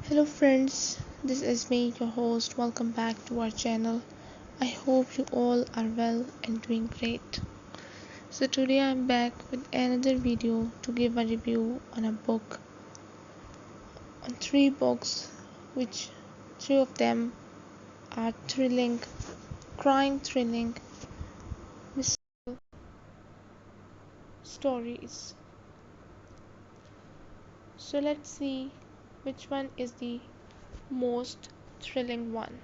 Hello friends, this is me, your host. Welcome back to our channel. I hope you all are well and doing great. So today I'm back with another video to give a review on a book, on three books, which three of them are thrilling, crime thrilling mystical stories. So let's see which one is the most thrilling one.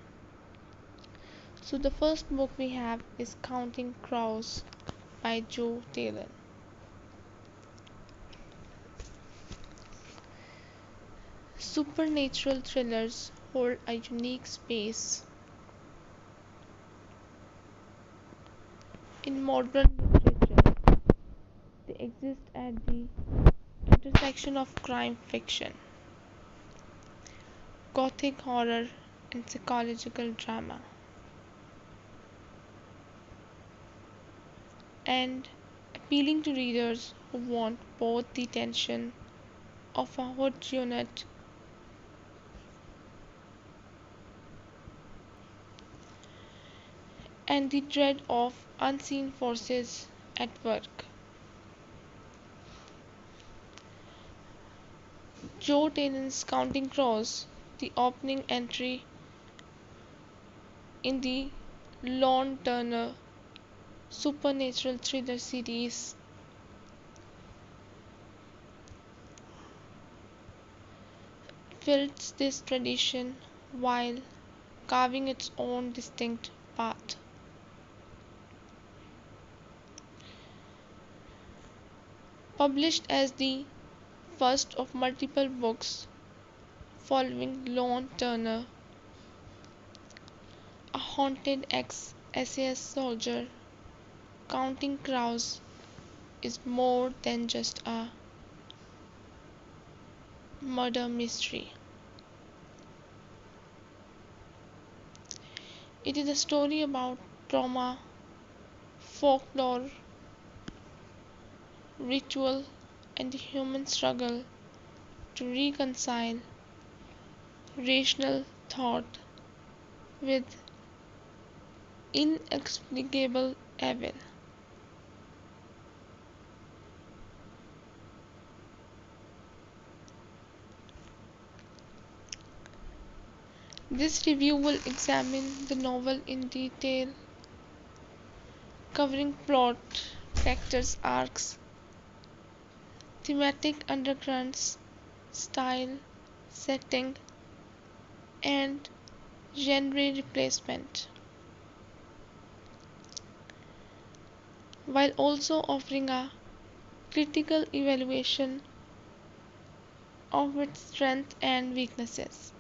So the first book we have is Counting Crows by Joe Taylor. Supernatural thrillers hold a unique space in modern literature. They exist at the intersection of crime fiction, Gothic horror, and psychological drama, and appealing to readers who want both the tension of a hood unit and the dread of unseen forces at work. Joe Taylor's Counting Crows, the opening entry in the Lon Turner supernatural thriller series, fills this tradition while carving its own distinct path. Published as the first of multiple books following Lon Turner, a haunted ex-SAS soldier, Counting Crows is more than just a murder mystery. It is a story about trauma, folklore, ritual, and the human struggle to reconcile rational thought with inexplicable evil. This review will examine the novel in detail, covering plot, characters' arcs, thematic undercurrents, style, setting, and genre replacement, while also offering a critical evaluation of its strengths and weaknesses.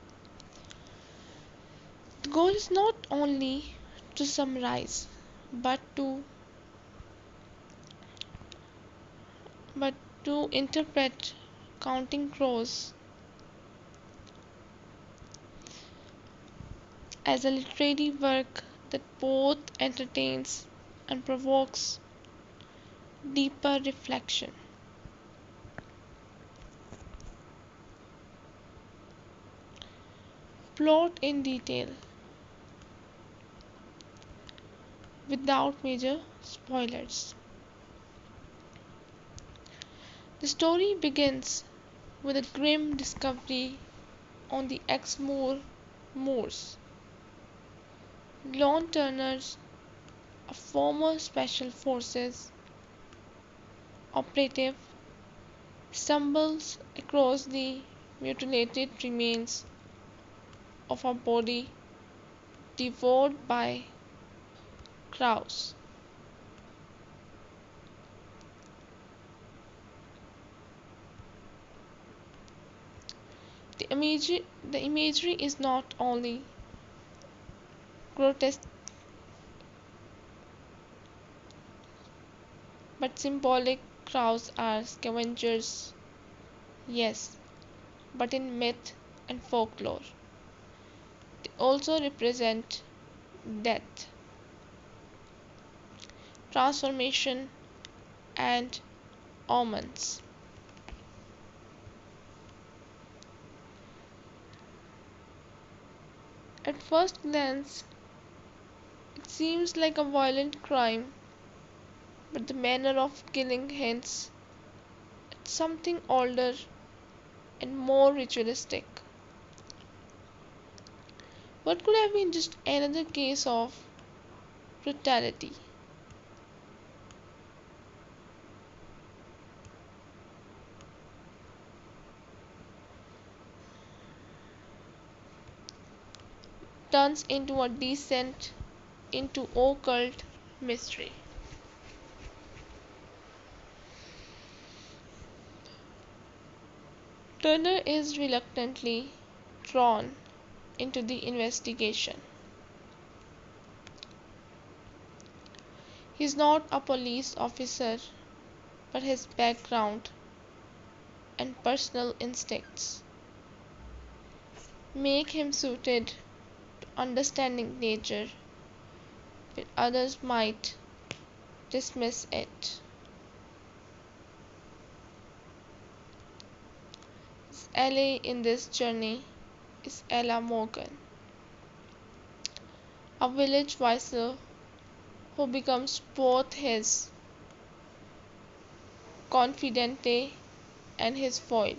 The goal is not only to summarize but to but to interpret Counting Crows as a literary work that both entertains and provokes deeper reflection. Plot in detail without major spoilers. The story begins with a grim discovery on the Exmoor moors. Lon Turner, a former Special Forces operative, stumbles across the mutilated remains of a body devoured by crows. The imagery is not only grotesque but symbolic. Crows are scavengers, yes, but in myth and folklore. They also represent death, transformation, and omens. At first glance, it seems like a violent crime, but the manner of killing hints at something older and more ritualistic. What could have been just another case of brutality? Turns into a descent into occult mystery. Turner is reluctantly drawn into the investigation. He is not a police officer, but his background and personal instincts make him suited to understanding nature where others might dismiss it. His ally in this journey is Ella Morgan, a village vicar who becomes both his confidante and his foil.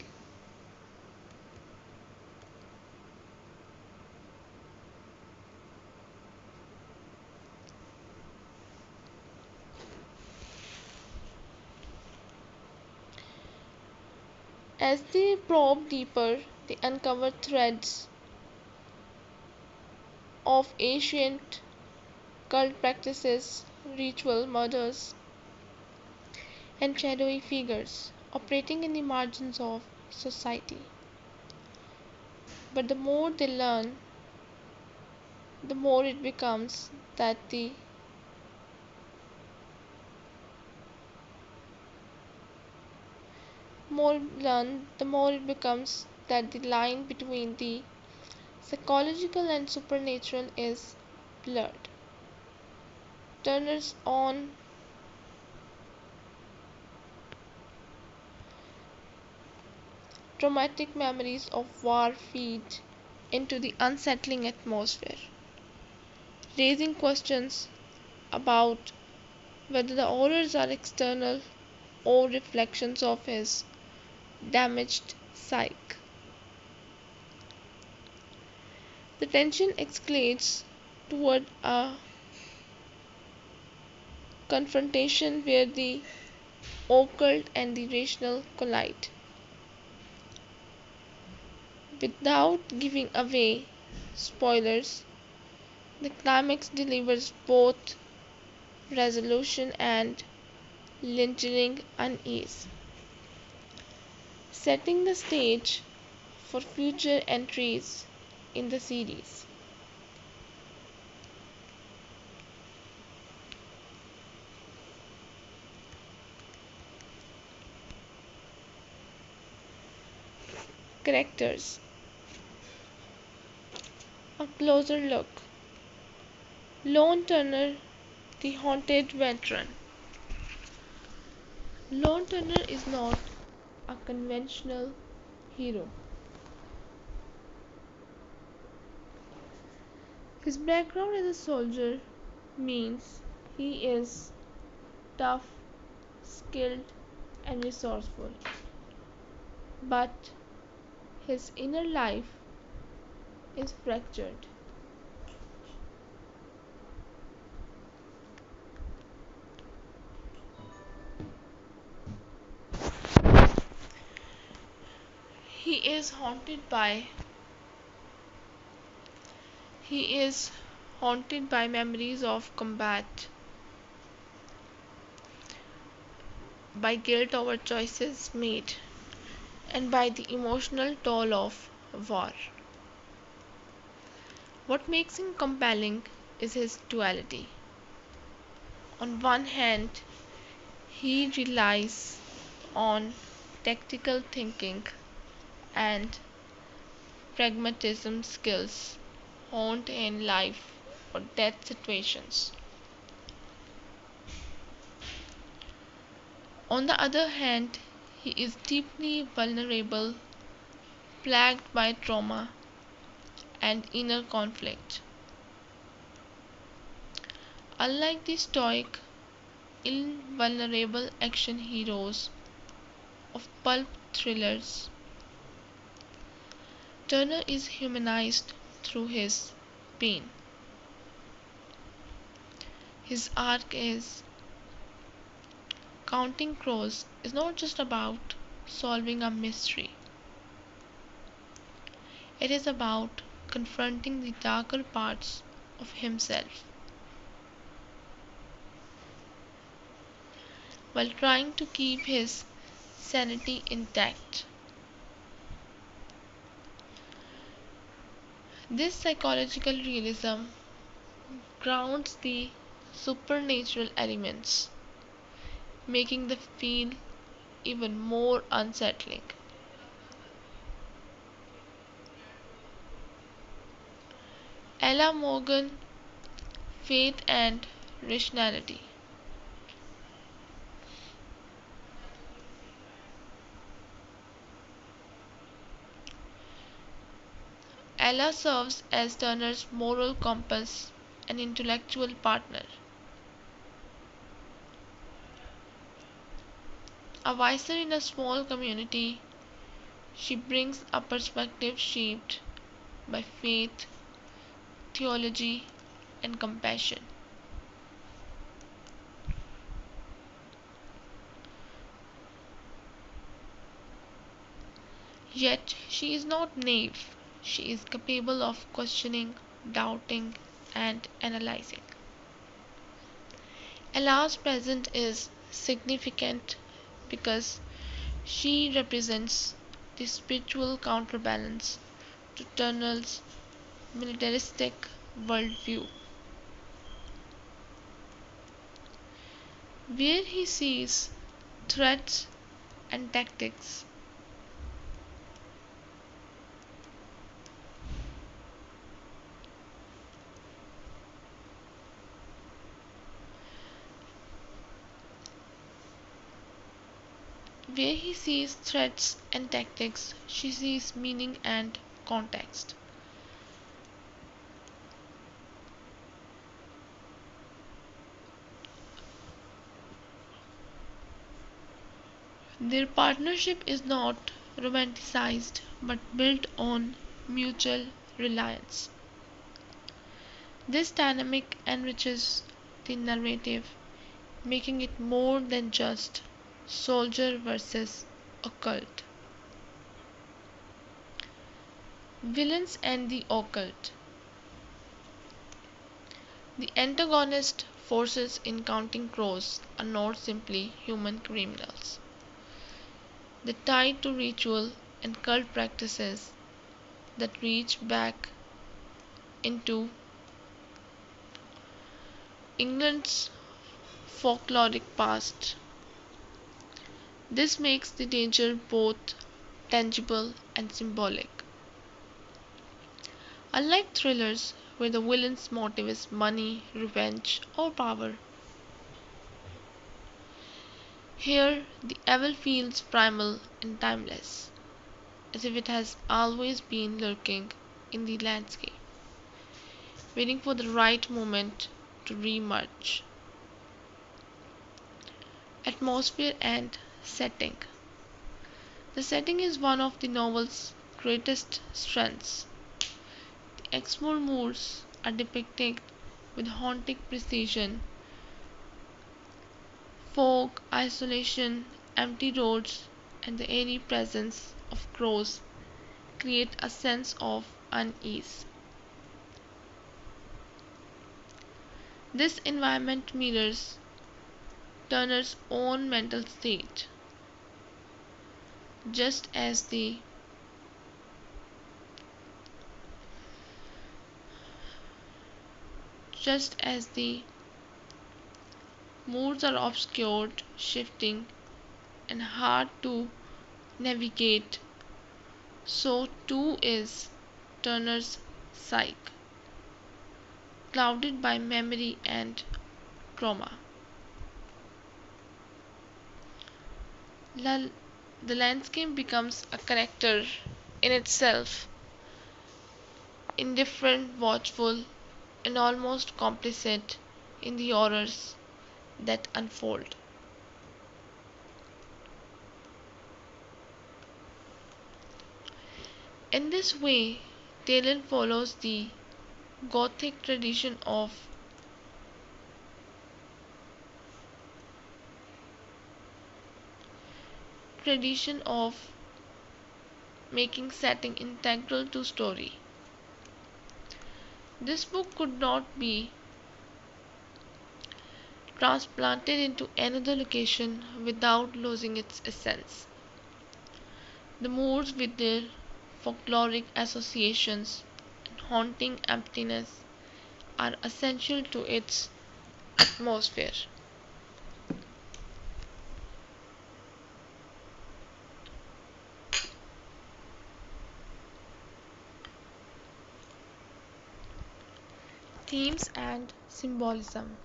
As they probe deeper, they uncover threads of ancient cult practices, ritual murders, and shadowy figures operating in the margins of society. But the more they learn, the more it becomes that the the more it becomes that the line between the psychological and supernatural is blurred. Turner's own traumatic memories of war feed into the unsettling atmosphere, raising questions about whether the horrors are external or reflections of his damaged psyche. The tension escalates toward a confrontation where the occult and the rational collide. Without giving away spoilers, the climax delivers both resolution and lingering unease, setting the stage for future entries in the series. Characters. A closer look. Lone Turner, the haunted veteran. Lone Turner is not a conventional hero. His background as a soldier means he is tough, skilled, and resourceful. But his inner life is fractured. He is haunted by he is haunted by memories of combat, by guilt over choices made, and by the emotional toll of war. What makes him compelling is his duality. On one hand, he relies on tactical thinking and pragmatism skills honed in life or death situations. On the other hand, he is deeply vulnerable, plagued by trauma, and inner conflict. Unlike the stoic, invulnerable action heroes of pulp thrillers, Turner is humanized through his pain. His arc is Counting Crows is not just about solving a mystery. It is about confronting the darker parts of himself while trying to keep his sanity intact. This psychological realism grounds the supernatural elements, making the feel even more unsettling. Ella Morgan, Fate and Rationality. Ella serves as Turner's moral compass and intellectual partner. A vicar in a small community, she brings a perspective shaped by faith, theology, and compassion. Yet she is not naive. She is capable of questioning, doubting, and analyzing. Ella's presence is significant because she represents the spiritual counterbalance to Turner's militaristic worldview, where he sees threats and tactics. Where he sees threats and tactics, she sees meaning and context. Their partnership is not romanticized but built on mutual reliance. This dynamic enriches the narrative, making it more than just soldier versus occult. Villains and the occult. The antagonist forces in Counting Crows are not simply human criminals. They tie to ritual and cult practices that reach back into England's folkloric past. This makes the danger both tangible and symbolic. Unlike thrillers where the villain's motive is money, revenge, or power, here the evil feels primal and timeless, as if it has always been lurking in the landscape, waiting for the right moment to re-emerge. Atmosphere and setting. The setting is one of the novel's greatest strengths. The Exmoor moors are depicted with haunting precision. Fog, isolation, empty roads, and the eerie presence of crows create a sense of unease. This environment mirrors Turner's own mental state, just as the moors are obscured, shifting, and hard to navigate, so too is Turner's psyche, clouded by memory and trauma. The landscape becomes a character in itself. indifferent, watchful, and almost complicit in the horrors that unfold. In this way, Taylor follows the Gothic tradition of making setting integral to story. This book could not be transplanted into another location without losing its essence. The moors with their folkloric associations and haunting emptiness are essential to its atmosphere. Themes and symbolism.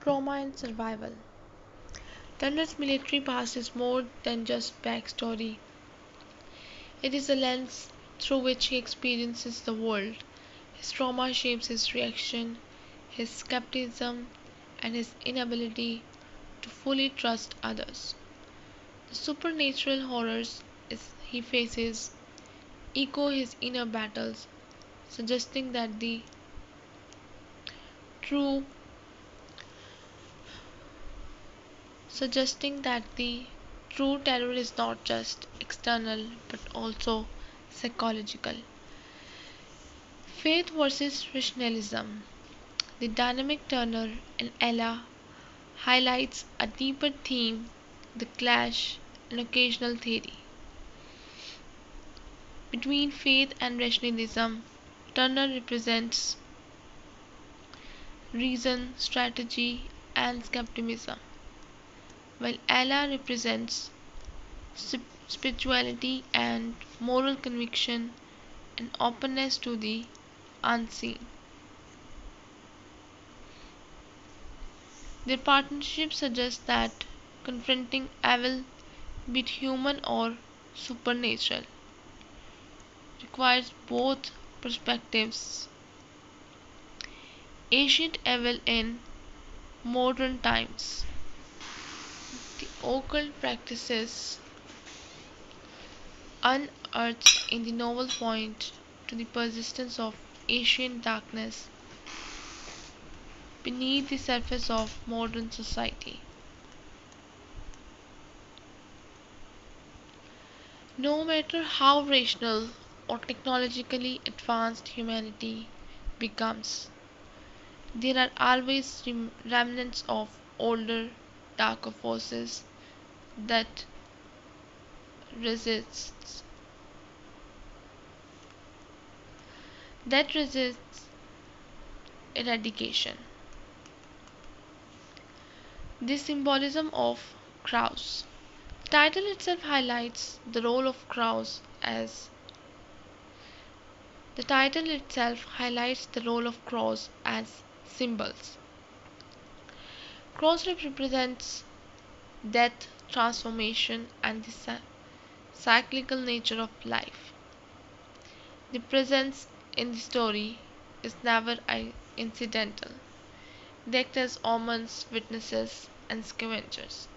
Trauma and survival. Turner's military past is more than just backstory. It is a lens through which he experiences the world. His trauma shapes his reaction, his skepticism, and his inability to fully trust others. The supernatural horrors he faces echo his inner battles, suggesting that the true suggesting that the true terror is not just external but also psychological. Faith versus rationalism. The dynamic Turner and Ella highlights a deeper theme, the clash and occasional theory. Between faith and rationalism, Turner represents reason, strategy, and skepticism, while Ella represents spirituality and moral conviction and openness to the unseen. Their partnership suggests that confronting evil, be it human or supernatural, requires both perspectives. Ancient evil in modern times. The occult practices unearthed in the novel point to the persistence of ancient darkness beneath the surface of modern society. No matter how rational or technologically advanced humanity becomes, there are always remnants of older, darker forces that resists resists eradication. The symbolism of crows. The title itself highlights the role of crows as symbols. Crows represents death, transformation, and the cyclical nature of life. The presence in the story is never incidental. They act as omens, witnesses, and scavengers,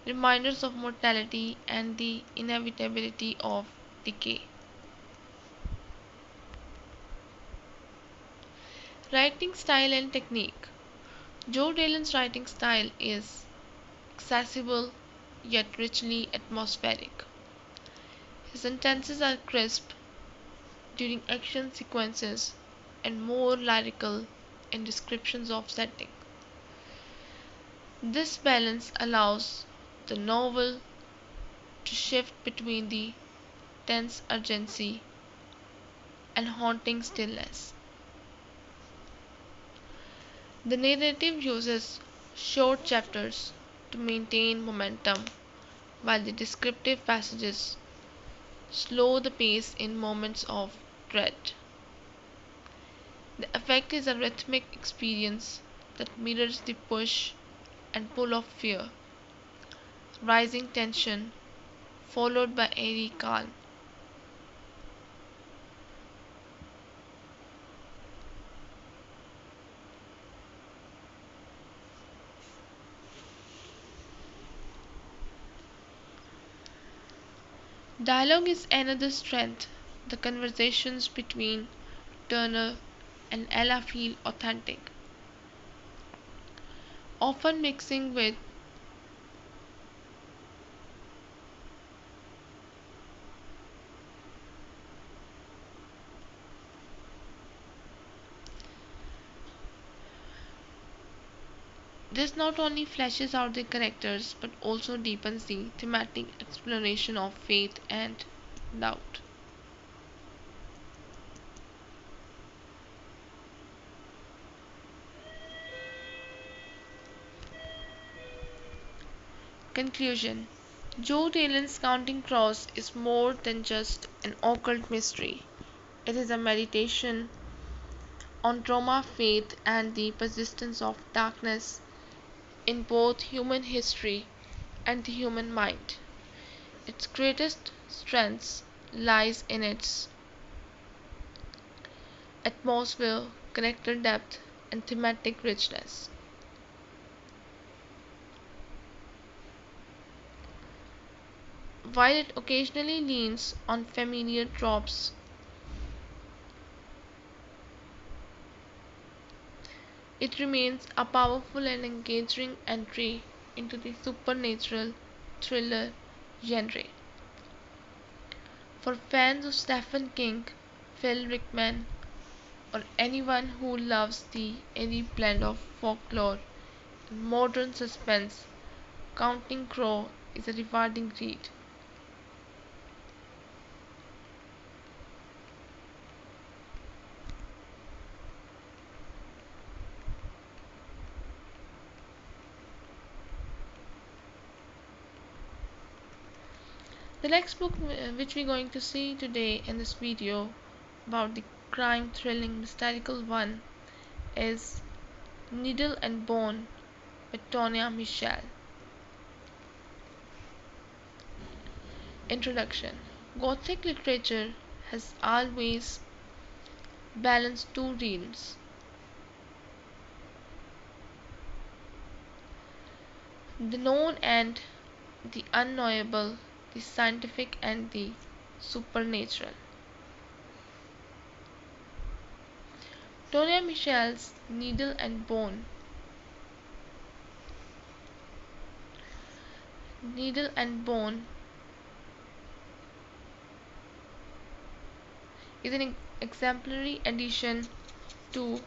reminders of mortality and the inevitability of decay. Writing style and technique. Joe Dillon's writing style is accessible yet richly atmospheric. His sentences are crisp during action sequences and more lyrical in descriptions of setting. This balance allows the novel to shift between the tense urgency and haunting stillness. The narrative uses short chapters to maintain momentum, while the descriptive passages slow the pace in moments of dread. The effect is a rhythmic experience that mirrors the push and pull of fear, rising tension followed by airy calm. Dialogue is another strength. The conversations between Turner and Ella feel authentic, often mixing with this not only fleshes out the characters but also deepens the thematic exploration of faith and doubt. Conclusion: Joe Taylor's Counting Crows is more than just an occult mystery. It is a meditation on trauma, faith, and the persistence of darkness in both human history and the human mind. Its greatest strength lies in its atmosphere, character depth, and thematic richness. While it occasionally leans on familiar tropes, it remains a powerful and engaging entry into the supernatural thriller genre. For fans of Stephen King, Phil Rickman, or anyone who loves the airy blend of folklore and modern suspense, Counting Crow is a rewarding read. The next book which we're going to see today in this video about the crime thrilling mystical one is Needle and Bone by Tonya Mitchell. Introduction: Gothic literature has always balanced two realms, the known and the unknowable, the scientific and the supernatural. Tonya Mitchell's Needle and Bone Needle and Bone is an exemplary addition to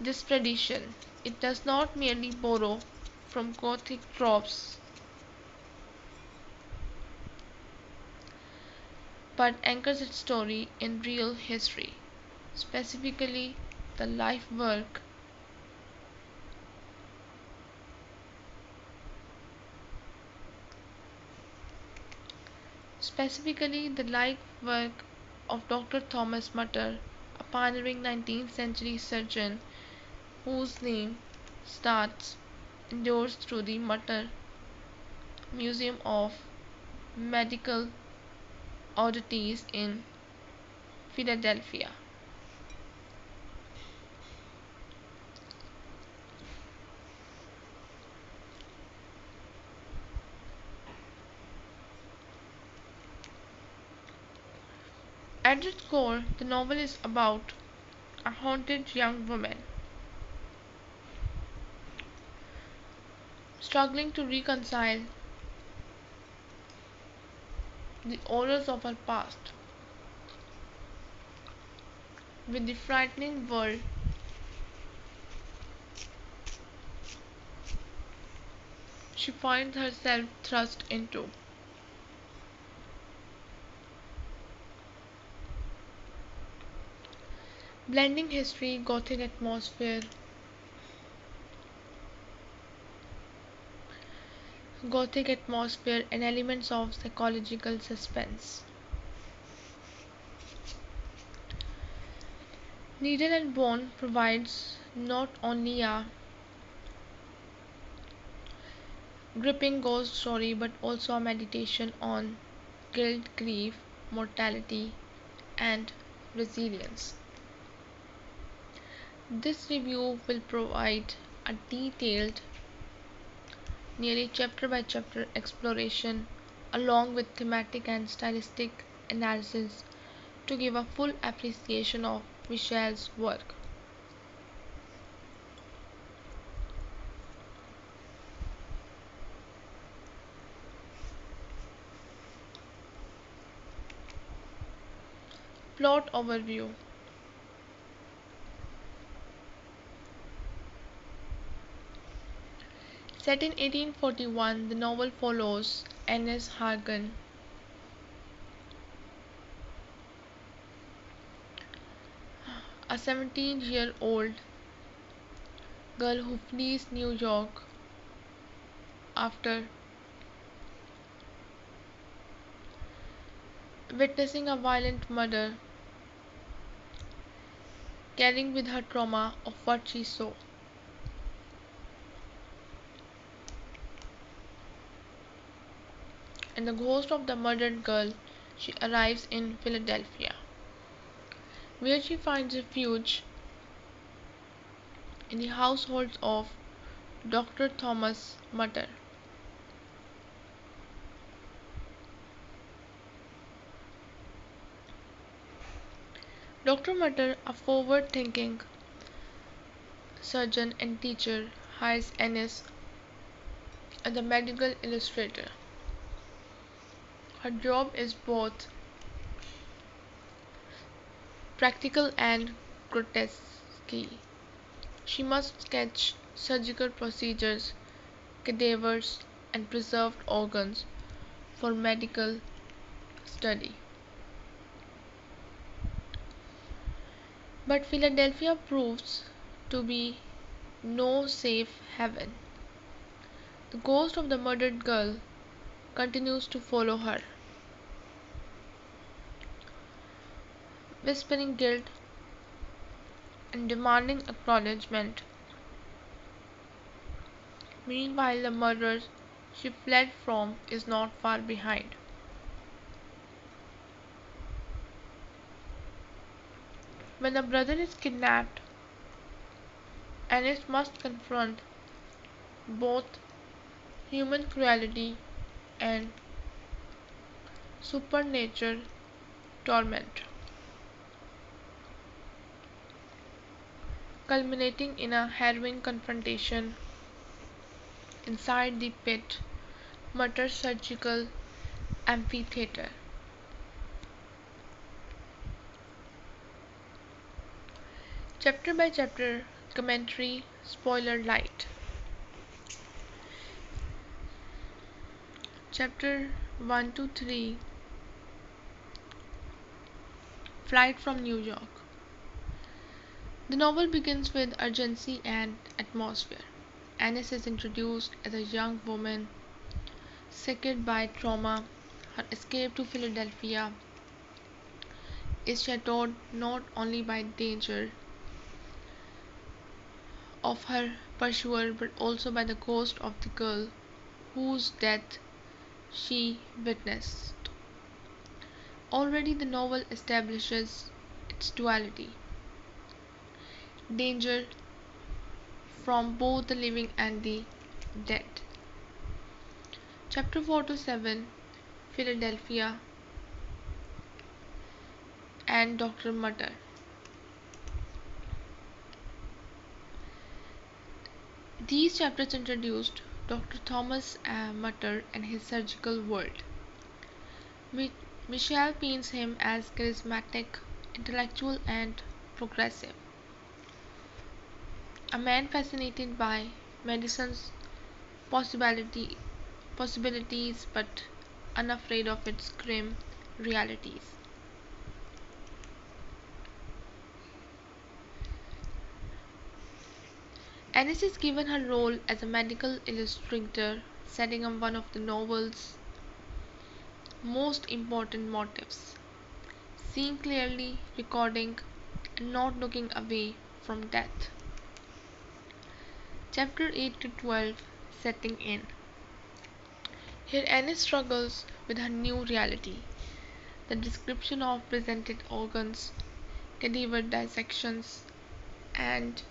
this tradition. It does not merely borrow from Gothic tropes but anchors its story in real history, specifically the life work of Dr. Thomas Mütter, a pioneering 19th century surgeon whose name endures through the Mütter Museum of Medical Oddities in Philadelphia. At its core, the novel is about a haunted young woman struggling to reconcile the horrors of her past with the frightening world she finds herself thrust into. Blending history, Gothic atmosphere, and elements of psychological suspense. Needle and Bone provides not only a gripping ghost story but also a meditation on guilt, grief, mortality, and resilience. This review will provide a detailed nearly chapter by chapter exploration, along with thematic and stylistic analysis to give a full appreciation of Michel's work. Plot overview. Set in 1841, the novel follows Annis Hargrave, a 17-year-old girl who flees New York after witnessing a violent murder, carrying with her trauma of what she saw. And the ghost of the murdered girl, she arrives in Philadelphia, where she finds refuge in the households of Dr. Thomas Mütter. Dr. Mütter, a forward-thinking surgeon and teacher, hires Annis as a medical illustrator. Her job is both practical and grotesque. She must sketch surgical procedures, cadavers, and preserved organs for medical study. But Philadelphia proves to be no safe haven. The ghost of the murdered girl continues to follow her, whispering guilt and demanding acknowledgement. Meanwhile, the murderer she fled from is not far behind. When the brother is kidnapped, Annis must confront both human cruelty and supernatural torment, culminating in a harrowing confrontation inside the pit Mütter surgical amphitheater. Chapter by chapter commentary, spoiler light. Chapter 1 to 3, Flight from New York. The novel begins with urgency and atmosphere. Annis is introduced as a young woman sickened by trauma. Her escape to Philadelphia is shadowed not only by danger of her pursuer but also by the ghost of the girl whose death she witnessed. Already the novel establishes its duality: danger from both the living and the dead. Chapter 4 to 7, Philadelphia and Dr. Mütter. These chapters introduced Dr. Thomas Mütter and his surgical world. Michelle paints him as charismatic, intellectual, and progressive. A man fascinated by medicine's possibilities but unafraid of its grim realities. Annis is given her role as a medical illustrator, setting up one of the novel's most important motifs: seeing clearly, recording, and not looking away from death. Chapter 8 to 12, Setting in. Here Annis struggles with her new reality. The description of presented organs, cadaver dissections, and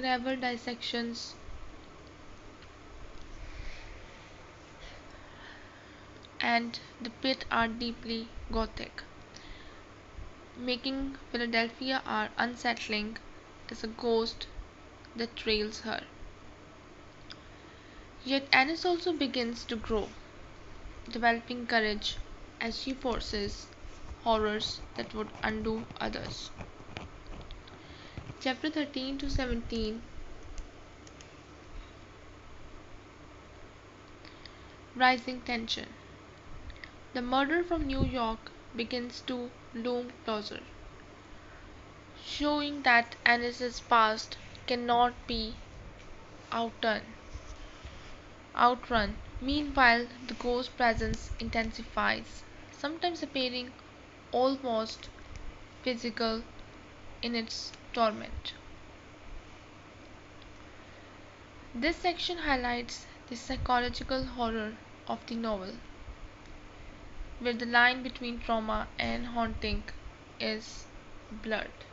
clever dissections, and the pit are deeply Gothic, making Philadelphia are unsettling as a ghost that trails her. Yet Annis also begins to grow, developing courage as she forces horrors that would undo others. Chapter 13 to 17. Rising tension. The murder from New York begins to loom closer, showing that Annis's past cannot be outdone, outrun. Meanwhile, the ghost presence intensifies, sometimes appearing almost physical in its torment. This section highlights the psychological horror of the novel, where the line between trauma and haunting is blurred.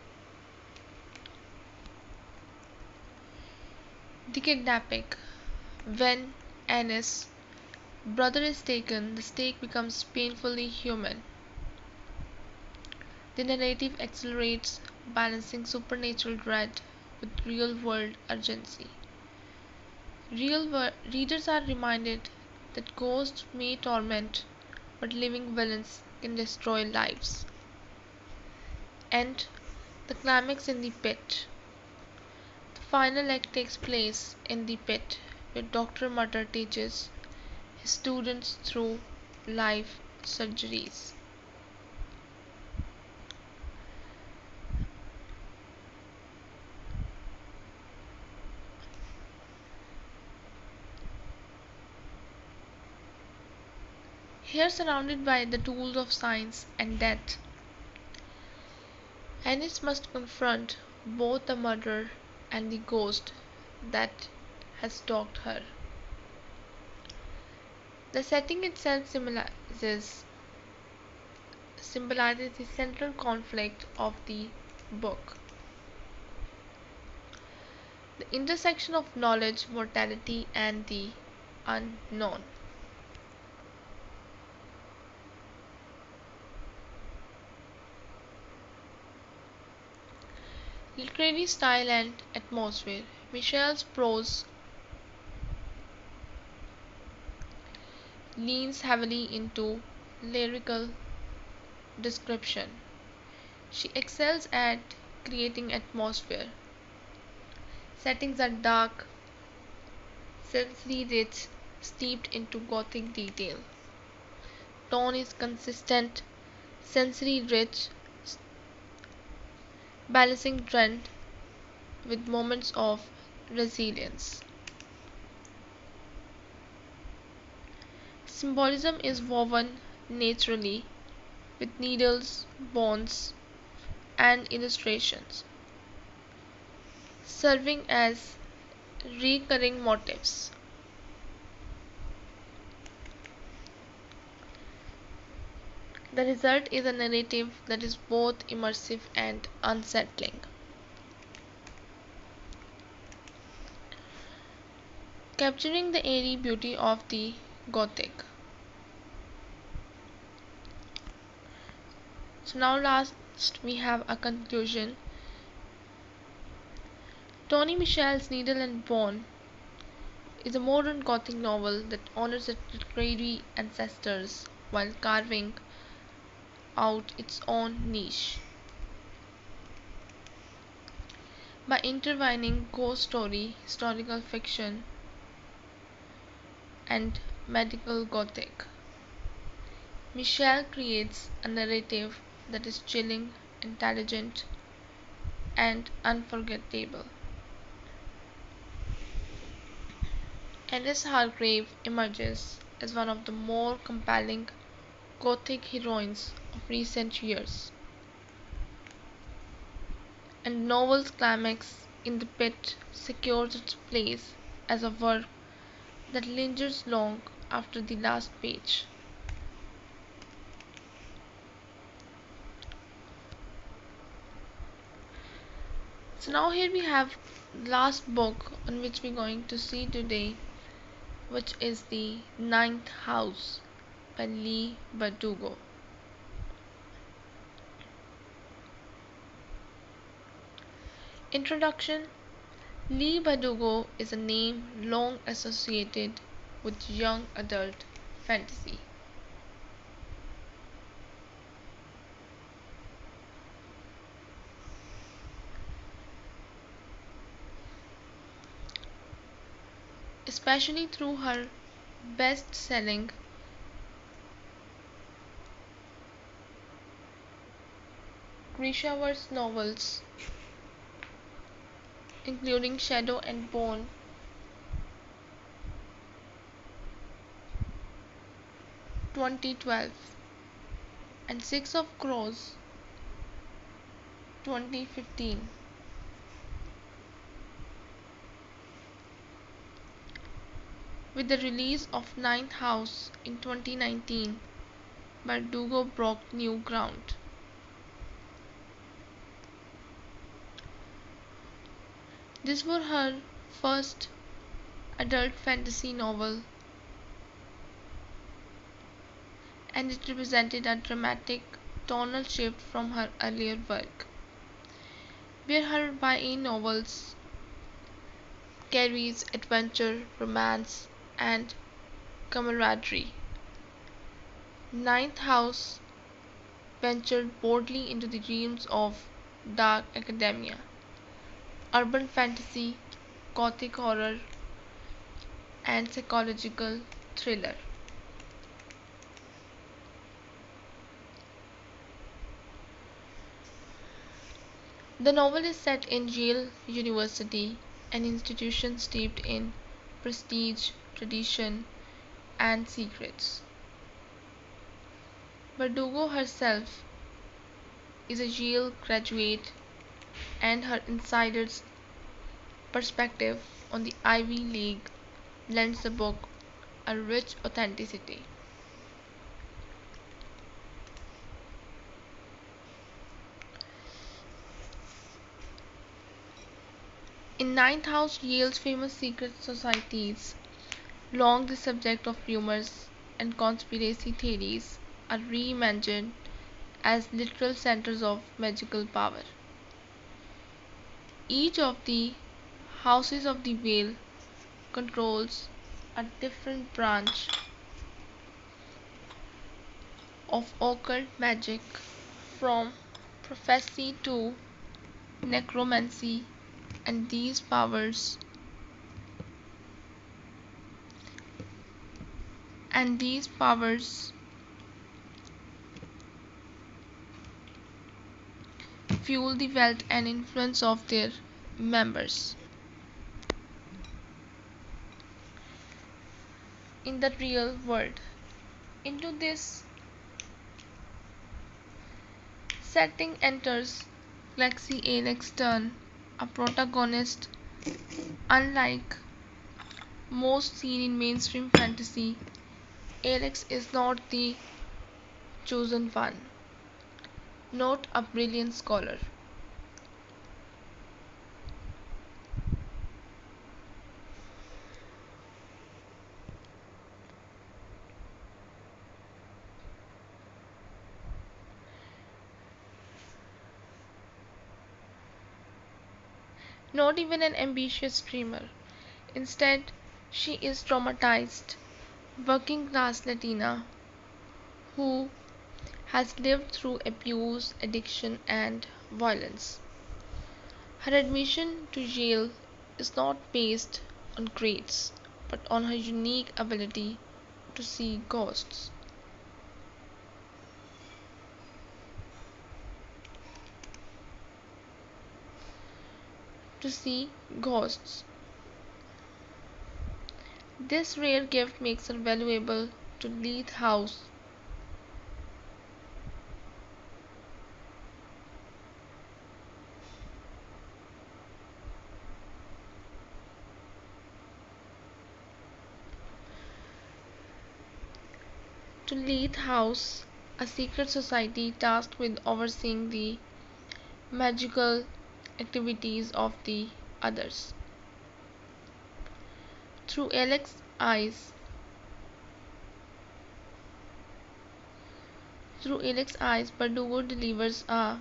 The kidnapping. When Annis' brother is taken, the stake becomes painfully human. The narrative accelerates, balancing supernatural dread with real world urgency. Readers are reminded that ghosts may torment, but living villains can destroy lives. And the climax in the pit. The final act takes place in the pit, where Dr. Mütter teaches his students through life surgeries. Here, surrounded by the tools of science and death, Annis must confront both the murderer and the ghost that has stalked her. The setting itself symbolizes the central conflict of the book, the intersection of knowledge, mortality, and the unknown. Literary style and atmosphere. Michelle's prose leans heavily into lyrical description. She excels at creating atmosphere. Settings are dark, sensory rich, steeped into Gothic detail. Tone is consistent, sensory rich, balancing dread with moments of resilience. Symbolism is woven naturally with needles, bones, and illustrations, serving as recurring motifs. The result is a narrative that is both immersive and unsettling. Capturing the airy beauty of the Gothic. So now last we have a conclusion. Tonya Mitchell's Needle and Bone is a modern Gothic novel that honors its literary ancestors while carving out its own niche. By intertwining ghost story, historical fiction, and medical Gothic, Michelle creates a narrative that is chilling, intelligent, and unforgettable. Annis Hargrave emerges as one of the more compelling Gothic heroines of recent years, and the novel's climax in the pit secures its place as a work that lingers long after the last page. So now here we have last book on which we're going to see today, which is The Ninth House by Leigh Bardugo. Introduction. Leigh Bardugo is a name long associated with young adult fantasy. Especially through her best-selling Grishaverse novels, including Shadow and Bone, 2012, and Six of Crows, 2015. With the release of Ninth House in 2019, Bardugo broke new ground. This was her first adult fantasy novel, and it represented a dramatic tonal shift from her earlier work, where her YA novels carries adventure, romance, and camaraderie. Ninth House ventured boldly into the realms of dark academia, urban fantasy, gothic horror, and psychological thriller. The novel is set in Yale University, an institution steeped in prestige, tradition, and secrets. Bardugo herself is a Yale graduate, and her insider's perspective on the Ivy League lends the book a rich authenticity. In Ninth House, Yale's famous secret societies, long the subject of rumors and conspiracy theories, are reimagined as literal centers of magical power. Each of the houses of the Vale controls a different branch of occult magic, from prophecy to necromancy, and these powers fuel the wealth and influence of their members. In the real world, into this setting enters Lexi Alex Turn, a protagonist unlike most seen in mainstream fantasy. Alex is not the chosen one, not a brilliant scholar, not even an ambitious dreamer. Instead, she is traumatized, working class Latina who has lived through abuse, addiction, and violence. Her admission to Yale is not based on grades, but on her unique ability to see ghosts. To see ghosts. This rare gift makes her valuable to Lethe House. To Lethe House, a secret society tasked with overseeing the magical activities of the others. Through Alex's eyes, Bardugo delivers a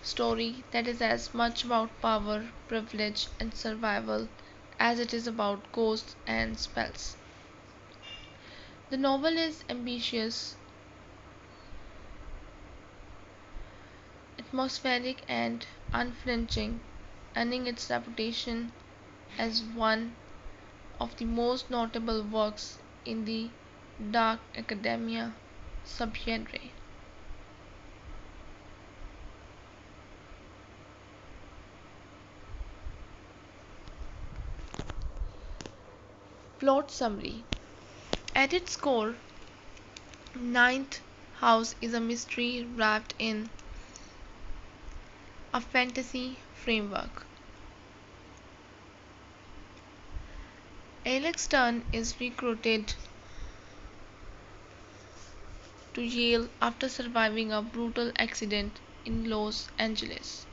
story that is as much about power, privilege, and survival as it is about ghosts and spells. The novel is ambitious, atmospheric, and unflinching, earning its reputation as one of the most notable works in the dark academia subgenre. Plot summary. At its core, Ninth House is a mystery wrapped in a fantasy framework. Alex Turn is recruited to Yale after surviving a brutal accident in Los Angeles.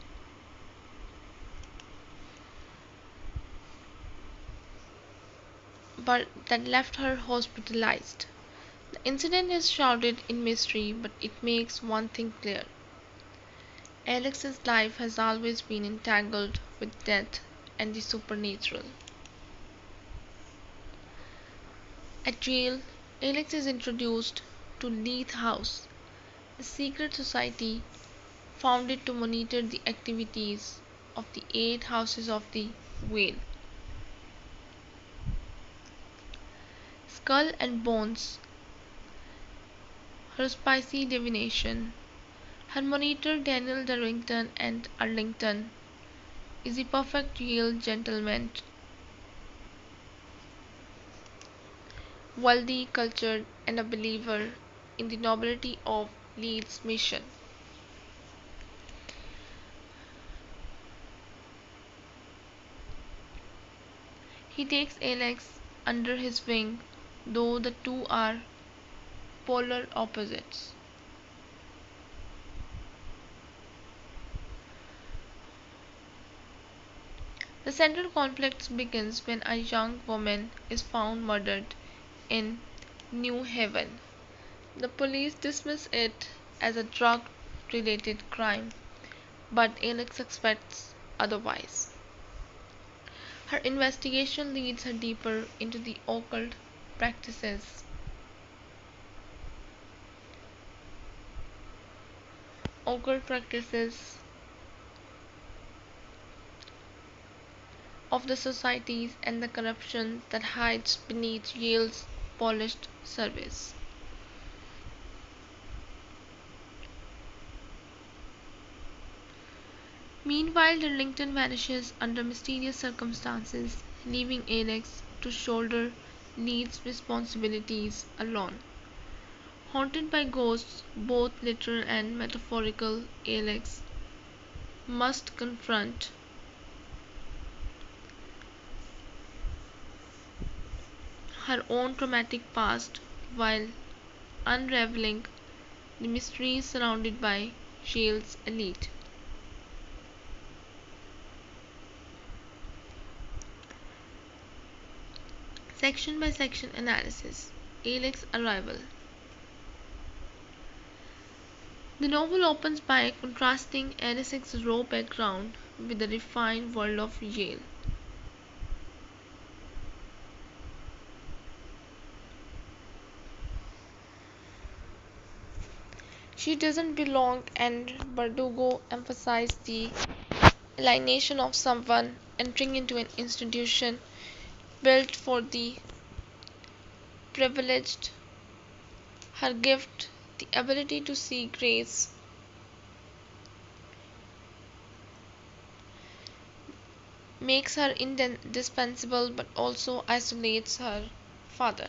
But that left her hospitalized. The incident is shrouded in mystery, but it makes one thing clear. Alex's life has always been entangled with death and the supernatural. At Yale, Alex is introduced to Lethe House, a secret society founded to monitor the activities of the 8 houses of the whale. Skull and Bones, her spicy divination. Her monitor Daniel Darlington and Arlington is the perfect Yale gentleman, wealthy, cultured, and a believer in the nobility of Lee's mission. He takes Alex under his wing, though the two are polar opposites. The central conflict begins when a young woman is found murdered in New Haven. The police dismiss it as a drug related crime, but Alex suspects otherwise. Her investigation leads her deeper into the practices occult practices of the societies and the corruption that hides beneath Yale's polished surface. Meanwhile, Darlington vanishes under mysterious circumstances, leaving Alex to shoulder Lee's responsibilities alone. Haunted by ghosts, both literal and metaphorical, Alex must confront her own traumatic past while unraveling the mysteries surrounded by Yale's elite. Section by section analysis. Alex's arrival. The novel opens by contrasting Annis's raw background with the refined world of Yale. She doesn't belong, and Bardugo emphasized the alienation of someone entering into an institution built for the privileged. Her gift, the ability to see grace, makes her indispensable but also isolates her father.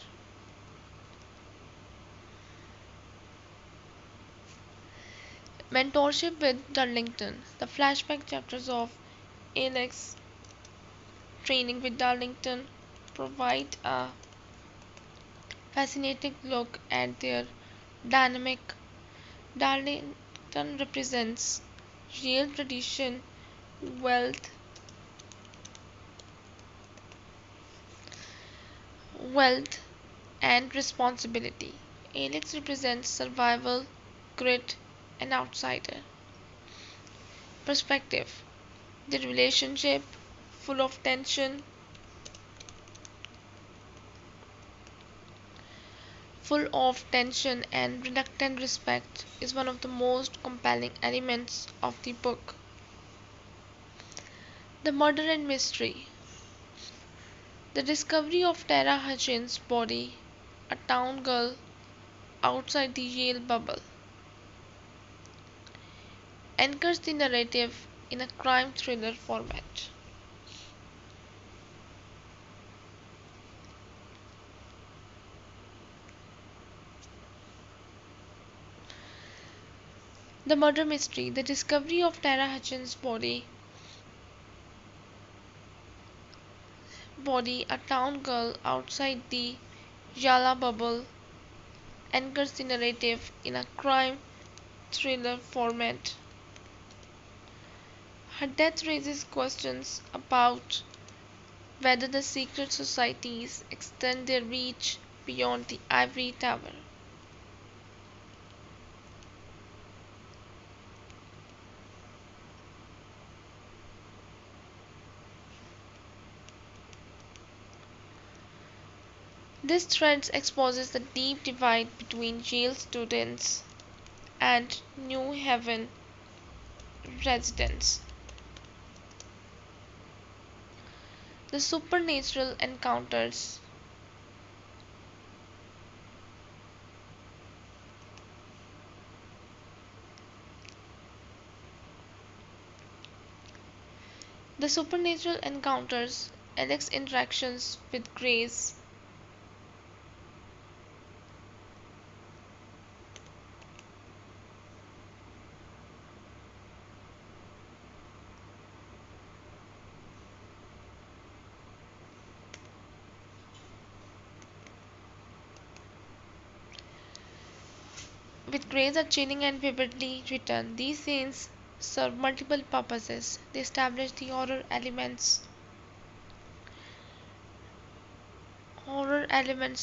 Mentorship with Darlington. The flashback chapters of Alex training with Darlington provide a fascinating look at their dynamic. Darlington represents Yale tradition, wealth, wealth, and responsibility. Alex represents survival, grit, and outsider. Perspective. The relationship, full of tension and reluctant respect, is one of the most compelling elements of the book. The murder and mystery. The discovery of Tara Hutchins' body, a town girl outside the Yale bubble, anchors the narrative in a crime thriller format. The murder mystery. The discovery of Tara Hutchins' body, a town girl outside the Yala bubble, anchors the narrative in a crime thriller format. Her death raises questions about whether the secret societies extend their reach beyond the ivory tower. This thread exposes the deep divide between Yale students and New Haven residents. The supernatural encounters. The supernatural encounters, Alex's interactions with Grace, are chilling and vividly written. These scenes serve multiple purposes. They establish the horror elements,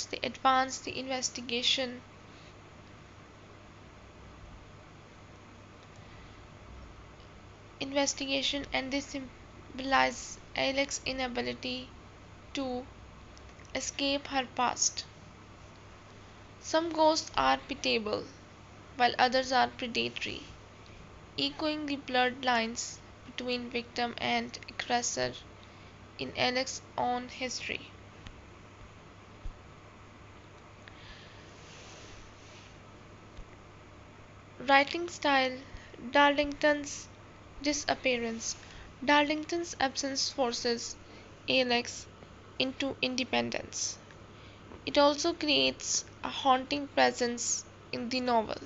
they advance the investigation, and they symbolize Alex's inability to escape her past. Some ghosts are pitiable, while others are predatory, echoing the blurred lines between victim and aggressor in Alex's own history. Writing style. Darlington's disappearance. Darlington's absence forces Alex into independence. It also creates a haunting presence in the novel.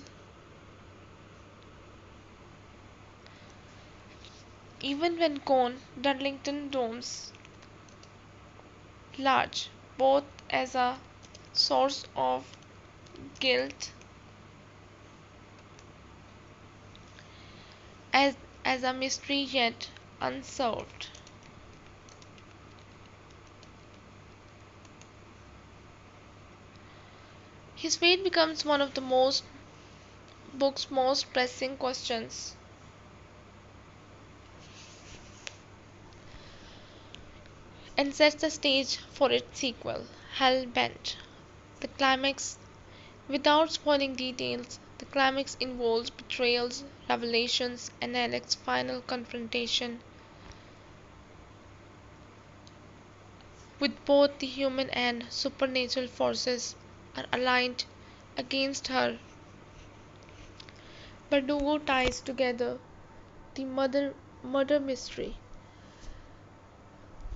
Even when gone, Darlington roams large, both as a source of guilt as, as a mystery yet unsolved. His fate becomes one of the book's most pressing questions, and sets the stage for its sequel, Hell-Bent. The climax. Without spoiling details, the climax involves betrayals, revelations, and Alex's final confrontation with both the human and supernatural forces are aligned against her. Bardugo ties together the murder mystery,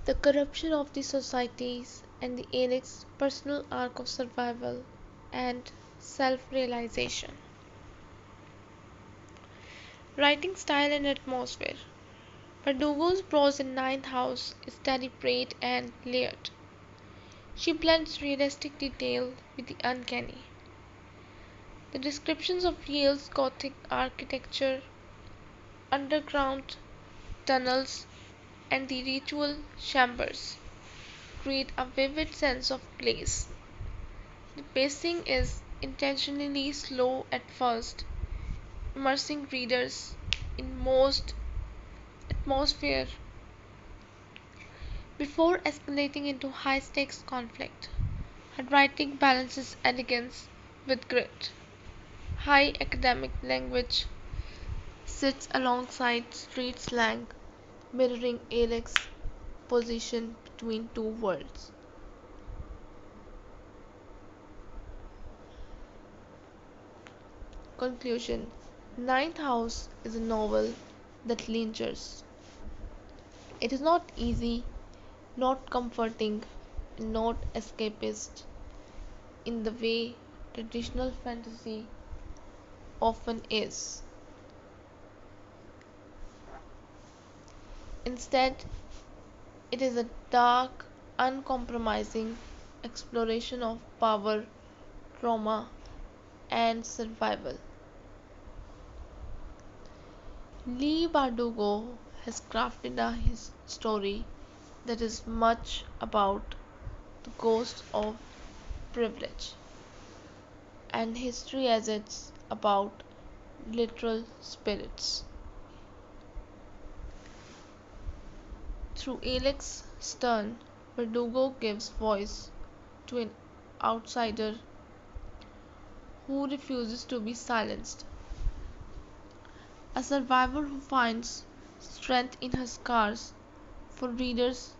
the corruption of the societies, and the Alex's personal arc of survival and self-realization. Writing style and atmosphere. Bardugo's prose in Ninth House is deliberate and layered. She blends realistic detail with the uncanny. The descriptions of Yale's Gothic architecture, underground tunnels, and the ritual chambers create a vivid sense of place. The pacing is intentionally slow at first, immersing readers in most atmosphere before escalating into high-stakes conflict. Her writing balances elegance with grit. High academic language sits alongside street slang, mirroring Alex's position between two worlds. Conclusion: Ninth House is a novel that lingers. It is not easy, not comforting, and not escapist in the way traditional fantasy often is. Instead, it is a dark, uncompromising exploration of power, trauma, and survival. Leigh Bardugo has crafted a his story that is much about the ghosts of privilege and history as it's about literal spirits. Through Alex Stern, Verdugo gives voice to an outsider who refuses to be silenced, a survivor who finds strength in her scars, for readers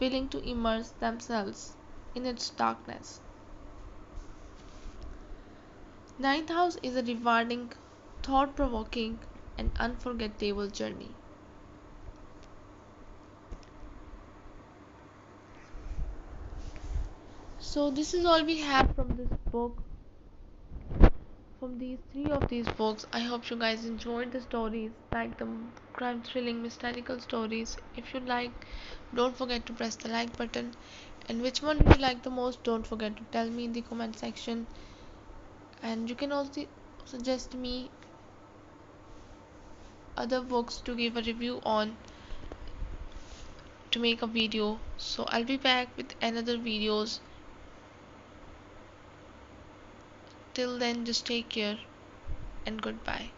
willing to immerse themselves in its darkness. Ninth House is a rewarding, thought provoking, and unforgettable journey. So, this is all we have from this book, from these three of these books. I hope you guys enjoyed the stories, like the crime thrilling mystical stories. If you like, don't forget to press the like button. And which one do you like the most? Don't forget to tell me in the comment section. And you can also suggest me other books to give a review on, to make a video. So I'll be back with another videos. Till then, just take care and goodbye.